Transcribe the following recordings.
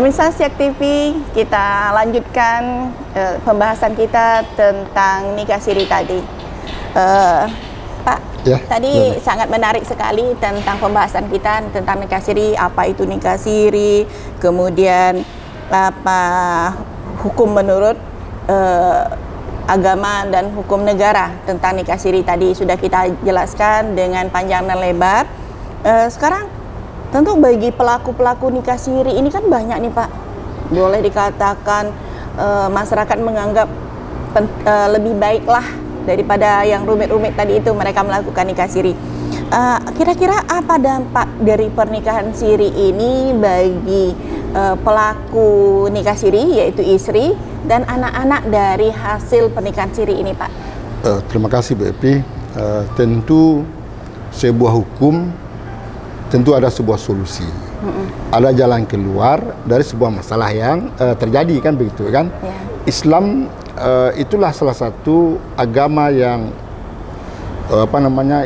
Pemirsa Siak TV, kita lanjutkan pembahasan kita tentang nikah siri tadi. Pak, Ya, tadi sangat menarik sekali tentang pembahasan kita tentang nikah siri, apa itu nikah siri, kemudian apa hukum menurut agama dan hukum negara tentang nikah siri tadi sudah kita jelaskan dengan panjang dan lebar. Sekarang tentu bagi pelaku-pelaku nikah siri ini kan banyak nih Pak. Boleh dikatakan masyarakat menganggap lebih baiklah daripada yang rumit-rumit tadi itu mereka melakukan nikah siri. Kira-kira apa dampak dari pernikahan siri ini bagi pelaku nikah siri, yaitu istri dan anak-anak dari hasil pernikahan siri ini, Pak? Terima kasih Bu Epi. Tentu sebuah hukum, tentu ada sebuah solusi. Ada jalan keluar dari sebuah masalah yang terjadi, kan begitu kan? Ya. Islam itulah salah satu agama yang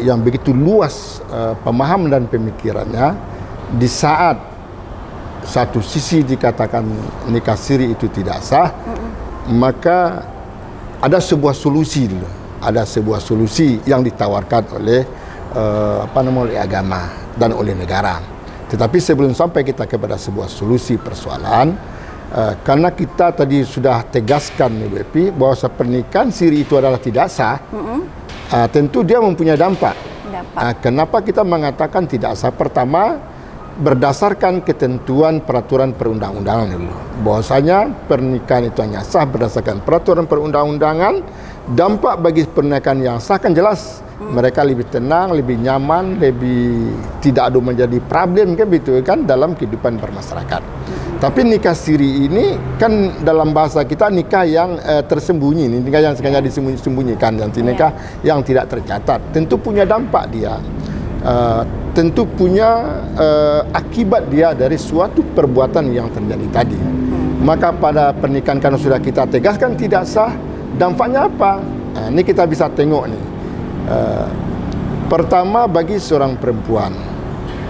yang begitu luas pemahaman dan pemikirannya. Di saat satu sisi dikatakan nikah siri itu tidak sah, maka ada sebuah solusi dulu. Ada sebuah solusi yang ditawarkan oleh oleh agama dan oleh negara. Tetapi sebelum sampai kita kepada sebuah solusi persoalan, karena kita tadi sudah tegaskan nih Bu Epi, bahwa pernikahan siri itu adalah tidak sah, tentu dia mempunyai dampak. Kenapa kita mengatakan tidak sah? Pertama, berdasarkan ketentuan peraturan perundang-undangan dulu. Bahwasanya pernikahan itu hanya sah berdasarkan peraturan perundang-undangan. Dampak bagi pernikahan yang sah kan jelas. Mereka lebih tenang, lebih nyaman, lebih tidak ada menjadi problem, kan begitu kan, dalam kehidupan bermasyarakat. Tapi nikah siri ini kan dalam bahasa kita nikah yang tersembunyi, nikah yang sengaja disembunyikan, yang nikah yang tidak tercatat. Tentu punya dampak dia. Tentu punya akibat dia dari suatu perbuatan yang terjadi tadi. Maka pada pernikahan karena sudah kita tegaskan tidak sah, dampaknya apa? Ini kita bisa tengok nih. Pertama, bagi seorang perempuan,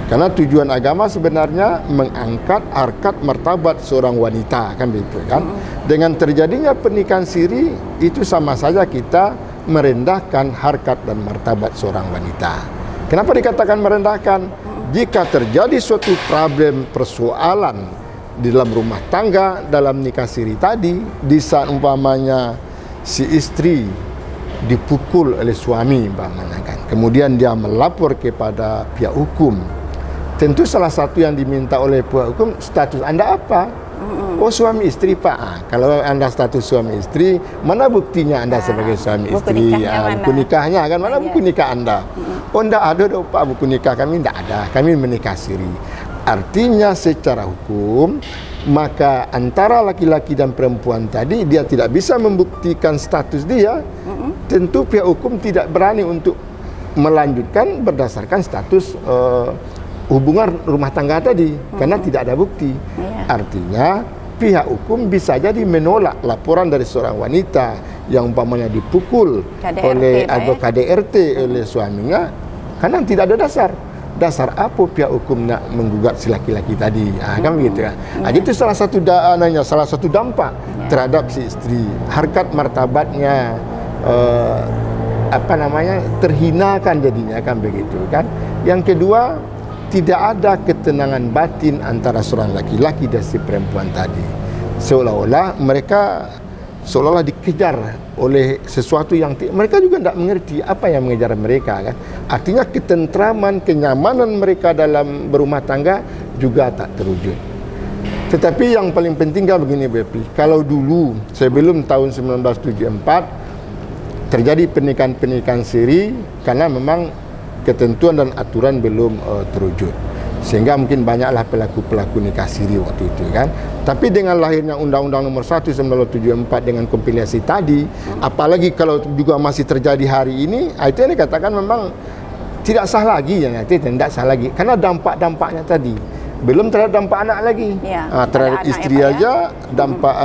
karena tujuan agama sebenarnya mengangkat harkat martabat seorang wanita, kan begitu kan? Dengan terjadinya pernikahan siri itu sama saja kita merendahkan harkat dan martabat seorang wanita. Kenapa dikatakan merendahkan? Jika terjadi suatu problem persoalan di dalam rumah tangga dalam nikah siri tadi, di saat umpamanya si istri dipukul oleh suami, kemudian dia melapor kepada pihak hukum, tentu salah satu yang diminta oleh pihak hukum, status Anda apa? Oh, suami istri Pak. Kalau Anda status suami istri, mana buktinya Anda sebagai suami istri? Buku nikahnya kan, mana buku nikah Anda? Oh, tidak ada dong Pak, buku nikah kami tidak ada, kami menikah siri. Artinya secara hukum, maka antara laki-laki dan perempuan tadi dia tidak bisa membuktikan status dia. Tentu pihak hukum tidak berani untuk melanjutkan berdasarkan status hubungan rumah tangga tadi, karena tidak ada bukti. Artinya pihak hukum bisa jadi menolak laporan dari seorang wanita yang umpamanya dipukul oleh KDRT oleh suaminya, karena tidak ada dasar apa pihak hukum nak menggugat si laki-laki tadi, kan begitu kan? Itu salah satu salah satu dampak terhadap si istri, harkat martabatnya terhinakan jadinya, kan begitu kan? Yang kedua, tidak ada ketenangan batin antara seorang laki-laki dan si perempuan tadi. Seolah-olah mereka dikejar oleh sesuatu yang mereka juga tidak mengerti apa yang mengejar mereka, kan? Artinya ketentraman, kenyamanan mereka dalam berumah tangga juga tak terwujud. Tetapi yang paling penting kan begini Bu Epi, kalau dulu sebelum tahun 1974 terjadi pernikahan siri karena memang ketentuan dan aturan belum terwujud, sehingga mungkin banyaklah pelaku-pelaku nikah siri waktu itu kan. Tapi dengan lahirnya Undang-Undang Nomor 1 1974 dengan kompilasi tadi, apalagi kalau juga masih terjadi hari ini, itu yang dikatakan memang tidak sah lagi, tidak sah lagi karena dampak-dampaknya tadi. Belum terhadap dampak anak lagi. Terhadap istri aja dampak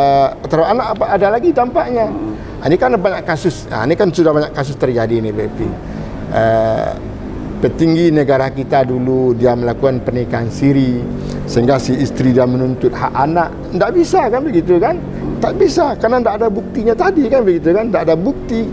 terhadap anak apa ada lagi dampaknya. Ini kan banyak kasus. Ini kan sudah banyak kasus terjadi ini, BP. petinggi negara kita dulu dia melakukan pernikahan siri sehingga si istri dia menuntut hak anak, tidak bisa kan begitu kan? Tak bisa karena tidak ada buktinya tadi kan begitu kan? Tidak ada bukti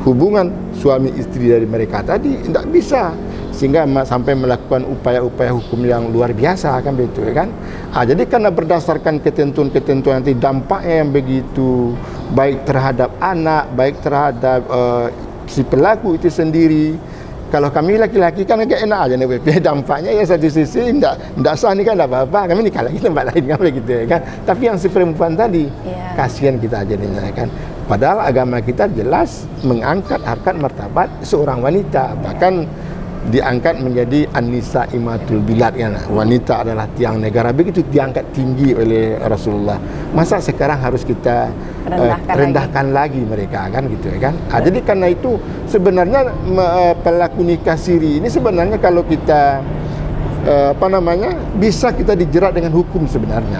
hubungan suami istri dari mereka tadi, tidak bisa, sehingga sampai melakukan upaya-upaya hukum yang luar biasa kan begitu kan? Jadi karena berdasarkan ketentuan-ketentuan nanti dampaknya yang begitu baik terhadap anak, baik terhadap si pelaku itu sendiri. Kalau kami laki-laki kan agak enak aja nih, dampaknya ya satu sisi tidak sah nih kan, tidak apa-apa, kami nikah lagi tempat lain kan begitu kan. Tapi yang si perempuan tadi, kasihan kita aja nih kan. Padahal agama kita jelas mengangkat harkat martabat seorang wanita, bahkan diangkat menjadi an-nisa imatul bilad kan. Wanita adalah tiang negara, begitu diangkat tinggi oleh Rasulullah. Masa sekarang harus kita rendahkan lagi mereka kan gitu ya kan. Jadi karena itu sebenarnya pelaku nikah siri ini sebenarnya kalau kita bisa kita dijerat dengan hukum sebenarnya.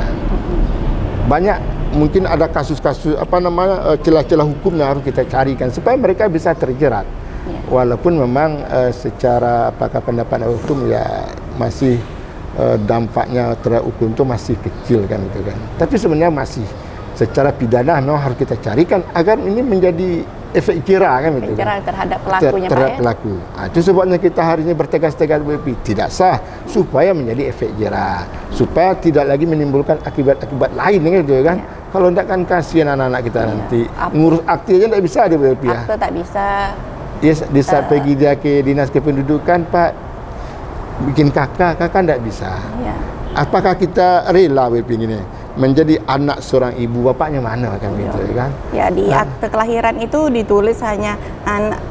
Banyak mungkin ada kasus-kasus celah-celah hukum yang harus kita carikan supaya mereka bisa terjerat. Walaupun memang secara apakah pendapat hukum ya masih dampaknya terhadap hukum itu masih kecil kan gitu kan. Tapi sebenarnya masih secara pidana memang harus kita carikan agar ini menjadi efek jera kan gitu kan. Terhadap pelakunya terhadap pelaku. Itu sebabnya kita hari ini bertegas-tegas tidak sah supaya menjadi efek jera, supaya tidak lagi menimbulkan akibat-akibat lain gitu kan. Kalau tidak kan kasihan anak-anak kita nanti ngurus akte aja tidak bisa di WP ya. Akte tak bisa. Yes, di saat pergi dia ke dinas kependudukan, Pak, bikin kakak tidak bisa. Apakah kita rela WP ini menjadi anak seorang ibu, bapaknya mana kan gitu kan? Ya, di akte kelahiran itu ditulis hanya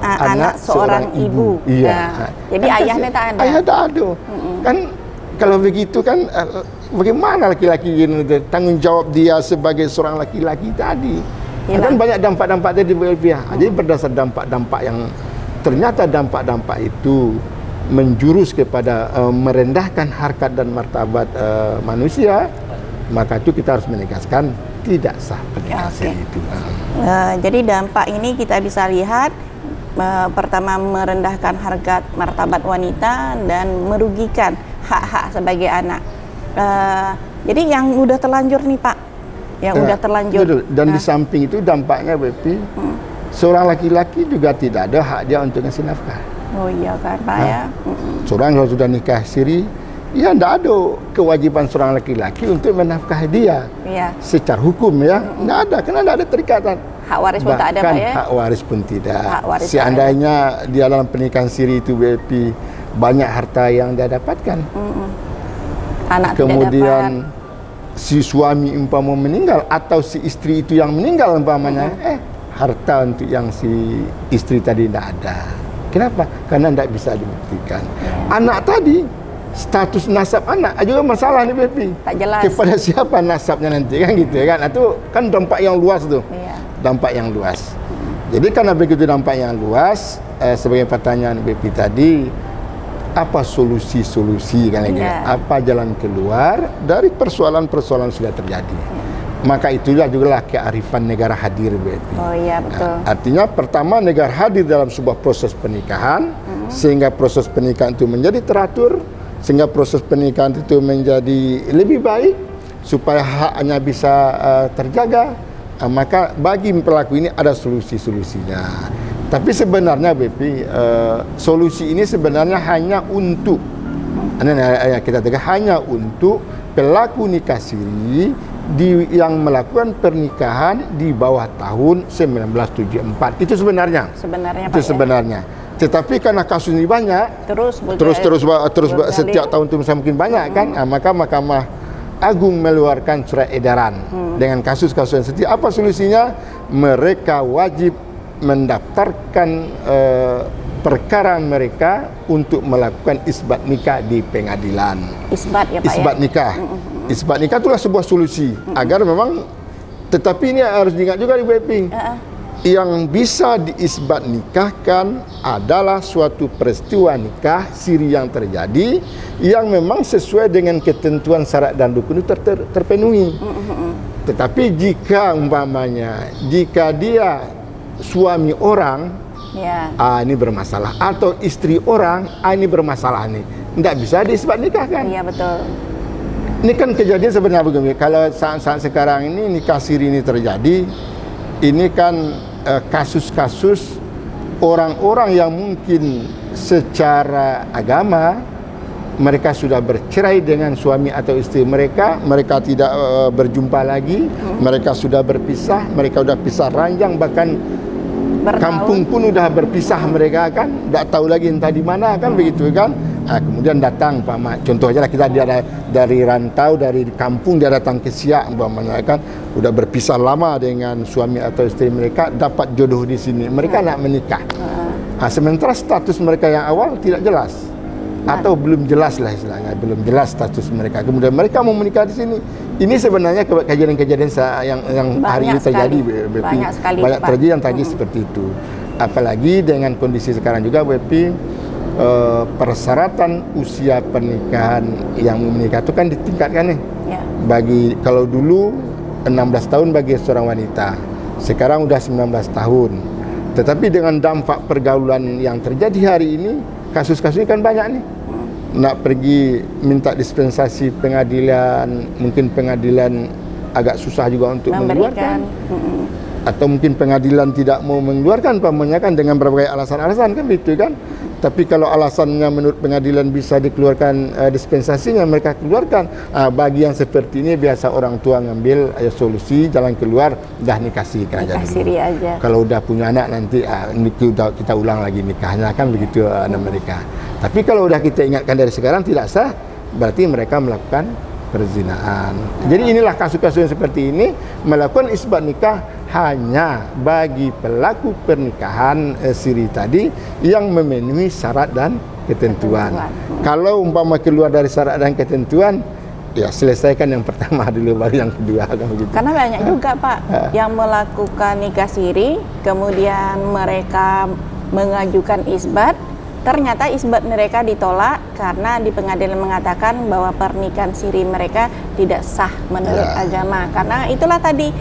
anak seorang ibu. Iya. Jadi ayahnya tak ada. Ayah tak ada. Kan kalau begitu kan bagaimana laki-laki ini tanggung jawab dia sebagai seorang laki-laki tadi? Kan banyak dampak-dampak tadi Jadi berdasar dampak-dampak yang ternyata dampak-dampak itu menjurus kepada merendahkan harkat dan martabat manusia, maka itu kita harus menegaskan tidak sah pernikahan siri itu. Jadi dampak ini kita bisa lihat pertama merendahkan harkat martabat wanita dan merugikan hak-hak sebagai anak. Jadi yang udah terlanjur nih Pak, yang udah terlanjur. Betul. Dan di samping itu dampaknya seorang laki-laki juga tidak ada hak dia untuk ngasih nafkah. Oh iya kan Pak ya. Seorang kalau sudah nikah siri, ya tidak ada kewajiban seorang laki-laki untuk menafkahi dia. Secara hukum ya, tidak ada, karena tidak ada terikatan. Hak waris pun tak ada Pak ya. Hak waris pun tidak. Seandainya dia dalam pernikahan siri itu banyak harta yang dia dapatkan. Anak kemudian si suami umpama meninggal atau si istri itu yang meninggal umpamanya, harta untuk yang si istri tadi tidak ada. Kenapa? Karena tidak bisa dibuktikan. Anak tadi, status nasab anak juga masalah nih tak jelas. Kepada siapa nasabnya nanti kan gitu kan. Itu kan dampak yang luas tuh. Dampak yang luas. Jadi karena begitu dampak yang luas, sebagai pertanyaan tadi, apa solusi-solusi kan lagi? Apa jalan keluar dari persoalan-persoalan sudah terjadi? Maka itulah juga kearifan negara hadir Oh iya betul. Artinya pertama negara hadir dalam sebuah proses pernikahan sehingga proses pernikahan itu menjadi teratur, sehingga proses pernikahan itu menjadi lebih baik supaya haknya bisa terjaga. Maka bagi pelaku ini ada solusi-solusinya. Tapi sebenarnya solusi ini sebenarnya hanya untuk kita tegas hanya untuk pelaku nikah siri yang melakukan pernikahan di bawah tahun 1974. Itu sebenarnya. Itu sebenarnya. Tetapi karena kasus ini banyak, terus setiap tahun itu semakin banyak kan, maka Mahkamah Agung mengeluarkan surat edaran dengan kasus-kasus yang setiap. Apa solusinya? Mereka wajib mendaftarkan perkara mereka untuk melakukan isbat nikah di pengadilan. Isbat ya Pak isbat nikah. Isbat nikah itulah sebuah solusi agar memang, tetapi ini harus diingat juga di BP. Yang bisa diisbat nikahkan adalah suatu peristiwa nikah siri yang terjadi yang memang sesuai dengan ketentuan syarat dan rukun itu terpenuhi. Tetapi jika umpamanya jika dia suami orang Ya. Ini bermasalah, atau istri orang ini bermasalah nih, tidak bisa diisbat nikah kan. Iya betul. Ini kan kejadian sebenarnya begini. Kalau saat sekarang ini nikah siri ini terjadi, ini kan kasus-kasus orang-orang yang mungkin secara agama mereka sudah bercerai dengan suami atau istri mereka, mereka tidak berjumpa lagi, mereka sudah berpisah, mereka sudah pisah ranjang, bahkan kampung pun sudah berpisah mereka kan, tidak tahu lagi entah di mana kan, begitu kan. Kemudian datang contoh aja lah, kita dia dari rantau, dari kampung dia datang ke Siak umpamanya kan, udah berpisah lama dengan suami atau istri mereka, dapat jodoh di sini, mereka nak menikah. Sementara status mereka yang awal tidak jelas, atau belum jelas lah istilahnya, belum jelas status mereka. Kemudian mereka mau menikah di sini. Ini sebenarnya kejadian-kejadian yang hari ini terjadi, banyak terjadi yang terjadi seperti itu. Apalagi dengan kondisi sekarang juga, persyaratan usia pernikahan yang menikah itu kan ditingkatkan nih. Ya. Bagi kalau dulu 16 tahun bagi seorang wanita, sekarang udah 19 tahun. Tetapi dengan dampak pergaulan yang terjadi hari ini, kasus-kasus ini kan banyak nih. Nak pergi minta dispensasi pengadilan, mungkin pengadilan agak susah juga untuk mengeluarkan. Atau mungkin pengadilan tidak mau mengeluarkan, pamannya kan dengan berbagai alasan-alasan kan begitu kan. Tapi kalau alasannya menurut pengadilan bisa dikeluarkan dispensasinya, mereka keluarkan. Bagi yang seperti ini biasa orang tua ngambil solusi jalan keluar, dah nikah siri aja. Kalau udah punya anak nanti kita ulang lagi nikahnya kan begitu anak mereka. Tapi kalau udah kita ingatkan dari sekarang tidak sah, berarti mereka melakukan perzinaan. Jadi inilah kasus-kasus yang seperti ini, melakukan isbat nikah hanya bagi pelaku pernikahan siri tadi yang memenuhi syarat dan ketentuan. Kalau umpama keluar dari syarat dan ketentuan, ya selesaikan yang pertama dulu, baru yang kedua kan begitu. Karena banyak juga Pak yang melakukan nikah siri, kemudian mereka mengajukan isbat, ternyata isbat mereka ditolak karena di pengadilan mengatakan bahwa pernikahan siri mereka tidak sah menurut agama. Karena itulah tadi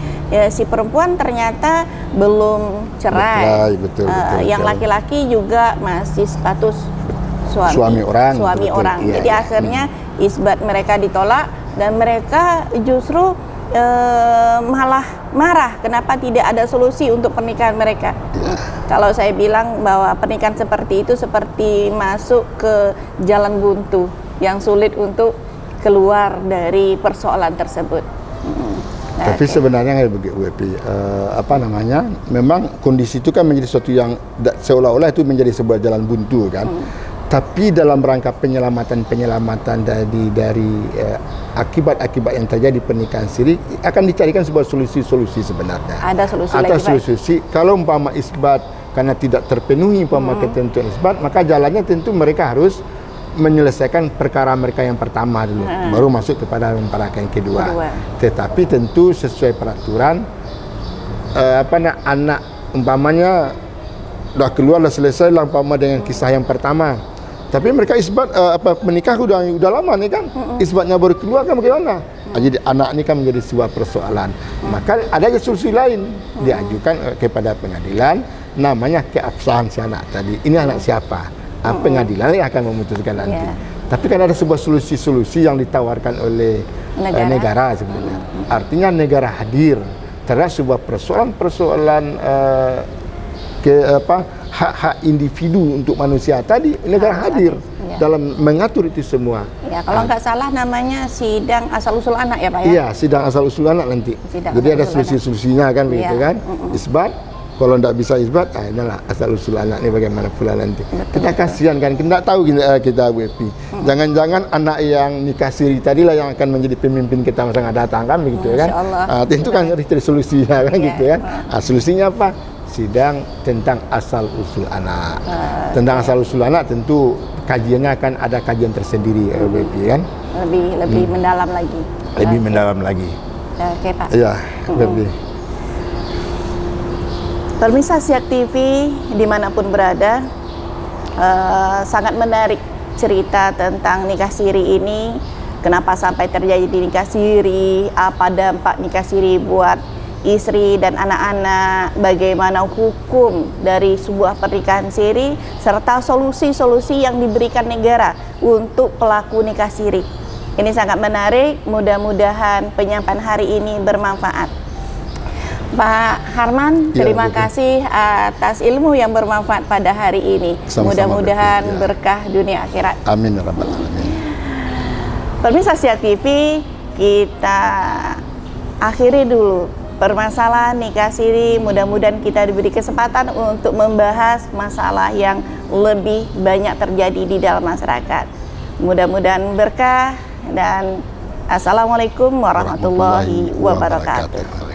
si perempuan ternyata belum cerai. Betul, yang laki-laki juga masih status suami orang. Jadi akhirnya isbat mereka ditolak dan mereka justru malah marah kenapa tidak ada solusi untuk pernikahan mereka. Kalau saya bilang bahwa pernikahan seperti itu seperti masuk ke jalan buntu yang sulit untuk keluar dari persoalan tersebut. Tapi sebenarnya memang kondisi itu kan menjadi sesuatu yang seolah-olah itu menjadi sebuah jalan buntu kan. Tapi dalam rangka penyelamatan dari akibat-akibat yang terjadi pernikahan siri akan dicarikan sebuah solusi-solusi sebenarnya. Ada solusi. Kalau umpama isbat karena tidak terpenuhi umpama ketentuan isbat, maka jalannya tentu mereka harus menyelesaikan perkara mereka yang pertama dulu, baru masuk kepada perkara yang kedua. Tetapi tentu sesuai peraturan anak umpamanya dah keluar, dah selesai lah umpama dengan kisah yang pertama. Tapi mereka isbat menikah udah lama nih kan, isbatnya baru keluar kan bagaimana? Jadi anak ini kan menjadi sebuah persoalan. Maka ada solusi lain, diajukan kepada pengadilan, namanya keabsahan si anak tadi. Ini anak siapa? Pengadilan yang akan memutuskan nanti. Tapi kan ada sebuah solusi-solusi yang ditawarkan oleh negara sebenarnya. Artinya negara hadir terhadap sebuah persoalan hak-hak individu untuk manusia tadi, negara hadir dalam mengatur itu semua. Ya, kalau nggak salah namanya sidang asal-usul anak ya Pak ya? Iya, sidang asal-usul anak nanti. Jadi ada solusi-solusinya kan begitu kan. Isbat, kalau nggak bisa isbat, inilah asal-usul anak ini bagaimana pula nanti. Kita kasihan kan, kita tahu kita WP. Jangan-jangan anak yang nikah siri tadilah yang akan menjadi pemimpin kita masa nggak datang kan begitu kan. Tentu kan harus cari solusinya kan gitu kan. Solusinya apa? Sidang tentang asal-usul anak. Tentang asal-usul anak tentu kajiannya akan ada kajian tersendiri kan. Lebih mendalam lagi. Lebih mendalam lagi. Oke Pak. Iya, lebih. Pemirsa Siak TV dimanapun berada, sangat menarik cerita tentang nikah siri ini. Kenapa sampai terjadi nikah siri? Apa dampak nikah siri buat istri dan anak-anak, bagaimana hukum dari sebuah pernikahan siri, serta solusi-solusi yang diberikan negara untuk pelaku nikah siri. Ini sangat menarik, mudah-mudahan penyampaian hari ini bermanfaat. Pak Harman, Ya, terima betul. kasih atas ilmu yang bermanfaat pada hari ini. Sama-sama, Mudah-mudahan betul, ya. berkah dunia akhirat. Amin ya rabbal alamin. Pemirsa Siak TV, kita akhiri dulu permasalahan nikah siri. Mudah-mudahan kita diberi kesempatan untuk membahas masalah yang lebih banyak terjadi di dalam masyarakat. Mudah-mudahan berkah dan assalamualaikum warahmatullahi wabarakatuh.